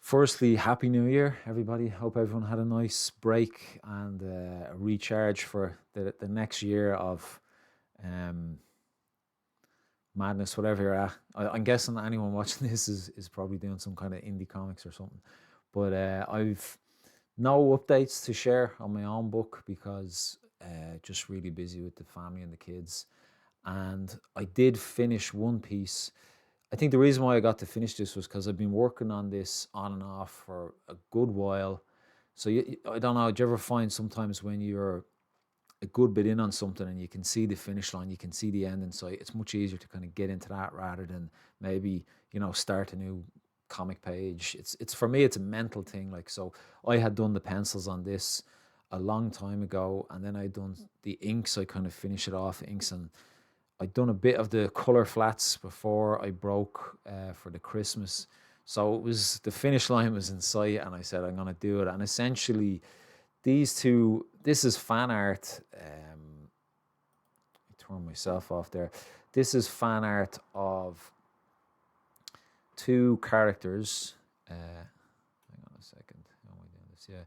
Firstly, Happy New Year, everybody. Hope everyone had a nice break and a recharge for the next year of um, madness, whatever you're at. I'm guessing anyone watching this is probably doing some kind of indie comics or something. But I've no updates to share on my own book because just really busy with the family and the kids. And I did finish one piece. I think the reason why I got to finish this was because I've been working on this on and off for a good while. So I don't know. Do you ever find sometimes when you're a good bit in on something and you can see the finish line, you can see the end in sight, it's much easier to kind of get into that rather than maybe start a new comic page. It's for me, it's a mental thing. Like, so I had done the pencils on this a long time ago, and then I'd done the inks. I kind of finish it off inks, and I'd done a bit of the color flats before I broke for the Christmas. So it was, the finish line was in sight, and I said I'm gonna do it. And essentially, this is fan art. I turn myself off there. This is fan art of two characters. Hang on a second. How am I doing this? Yeah.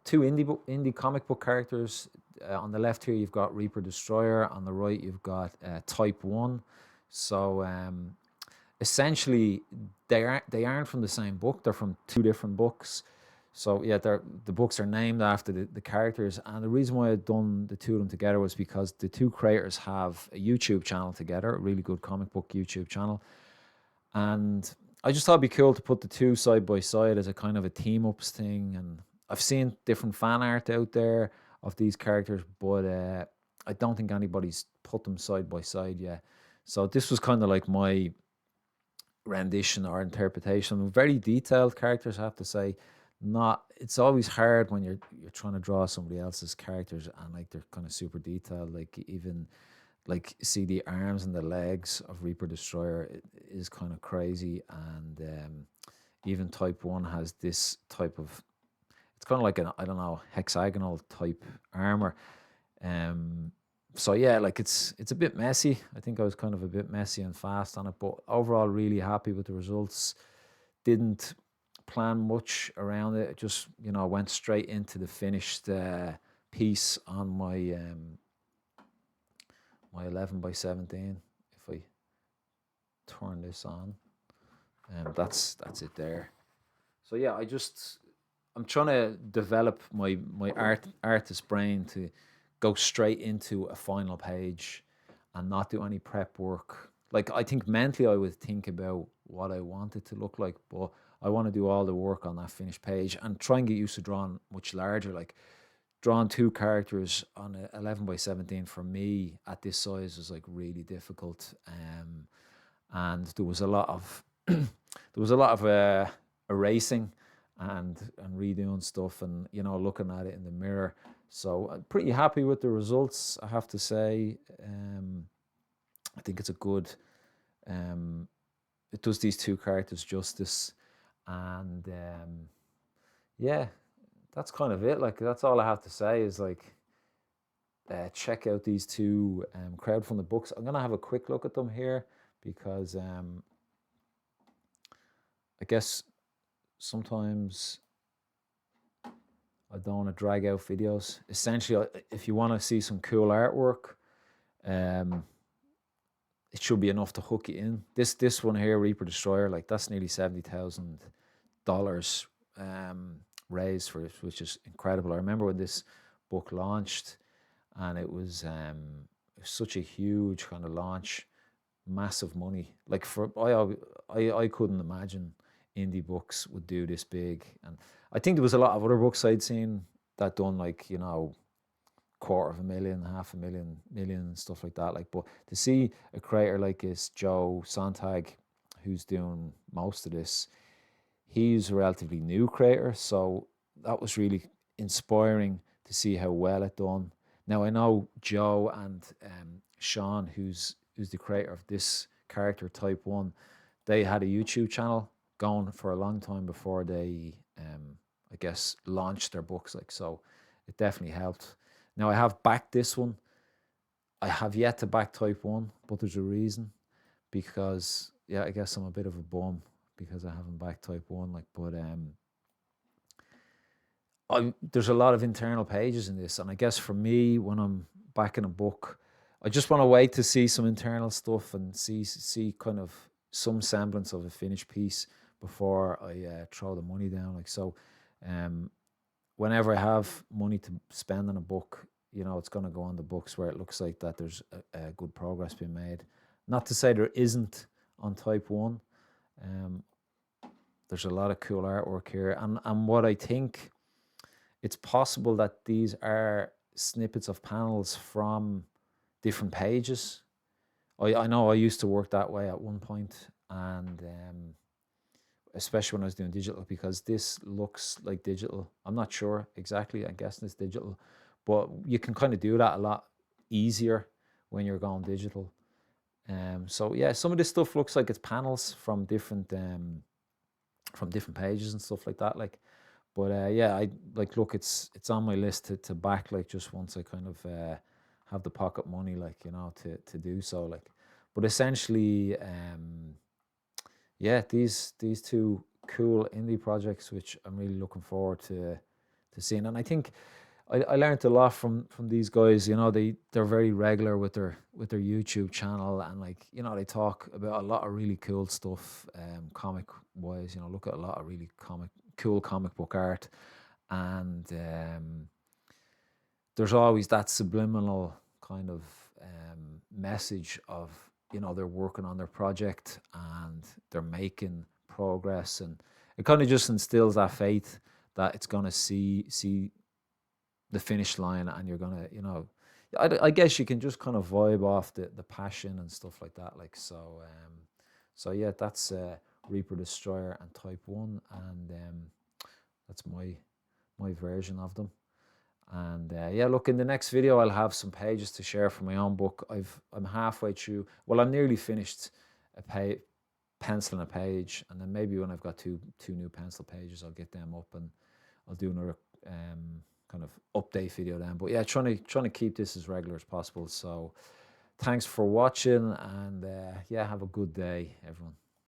Two indie comic book characters. On the left here, you've got Reaper Destroyer. On the right, you've got Type One. So essentially, they aren't from the same book. They're from two different books. So yeah, the books are named after the characters. And the reason why I'd done the two of them together was because the two creators have a YouTube channel together, a really good comic book YouTube channel. And I just thought it'd be cool to put the two side by side as a kind of a team ups thing. And I've seen different fan art out there of these characters, but I don't think anybody's put them side by side yet. So this was kind of like my rendition or interpretation. Very detailed characters, I have to say. Not, it's always hard when you're trying to draw somebody else's characters and like they're kind of super detailed. Like, even like, see the arms and the legs of Reaper Destroyer, it is kind of crazy. And even Type One has this type of, it's kind of like an, I don't know, hexagonal type armor. So yeah, like it's a bit messy. I think I was kind of a bit messy and fast on it, but overall really happy with the results. Didn't plan much around it. Just went straight into the finished piece on my 11 by 17. If I turn this on, that's it there. So yeah, I'm trying to develop my artist brain to go straight into a final page and not do any prep work. Like, I think mentally I would think about what I want it to look like, but I want to do all the work on that finished page and try and get used to drawing much larger. Like, drawing two characters on a 11 by 17 for me at this size was like really difficult. And there was a lot of erasing and redoing stuff, and looking at it in the mirror. So I'm pretty happy with the results, I have to say. I think it's a good, it does these two characters justice. And yeah, that's kind of it. Like, that's all I have to say is, like, check out these two crowdfunded books. I'm gonna have a quick look at them here because I guess sometimes I don't want to drag out videos. Essentially, if you want to see some cool artwork, it should be enough to hook you in. This one here, Reaper Destroyer, like, that's nearly $70,000 raised for it, which is incredible. I remember when this book launched, and it was such a huge kind of launch, massive money. Like, for I couldn't imagine indie books would do this big. And I think there was a lot of other books I'd seen that done, like, $250,000, $500,000, million, stuff like that. Like, but to see a creator like this, Joe Sontag, who's doing most of this, he's a relatively new creator, so that was really inspiring to see how well it done. Now, I know Joe and Sean, who's the creator of this character Type One, they had a YouTube channel going for a long time before they, I guess, launched their books. Like, so it definitely helped. Now, I have backed this one. I have yet to back Type One, but there's a reason, because yeah, I guess I'm a bit of a bum because I haven't backed type 1. Like, but there's a lot of internal pages in this, and I guess for me, when I'm backing a book, I just want to wait to see some internal stuff and see kind of some semblance of a finished piece before I throw the money down. Like, so, um, whenever I have money to spend on a book, it's going to go on the books where it looks like that there's a good progress being made. Not to say there isn't on type 1. Um, there's a lot of cool artwork here, and what I think, it's possible that these are snippets of panels from different pages. I know I used to work that way at one point, and especially when I was doing digital, because this looks like digital. I'm not sure exactly. I'm guessing it's digital, but you can kind of do that a lot easier when you're going digital. So yeah, some of this stuff looks like it's panels from different pages and stuff like that. Like, but yeah, I like, look, it's on my list to back, like, just once I kind of have the pocket money, like, to do so. Like, but essentially, yeah, these two cool indie projects, which I'm really looking forward to seeing. And I think I learned a lot from these guys. They're very regular with their YouTube channel, and, like, they talk about a lot of really cool stuff, comic wise. Look at a lot of really cool comic book art, and there's always that subliminal kind of message of, they're working on their project and they're making progress, and it kind of just instills that faith that it's going to see the finish line, and you're going to, I guess you can just kind of vibe off the passion and stuff like that. Like, so yeah, that's Reaper Destroyer and Type 1, and that's my version of them. And yeah, look, in the next video I'll have some pages to share from my own book. I'm halfway through. Well, I'm nearly finished penciling a page, and then maybe when I've got two new pencil pages, I'll get them up and I'll do another kind of update video then. But yeah, trying to keep this as regular as possible. So thanks for watching, and yeah, have a good day, everyone.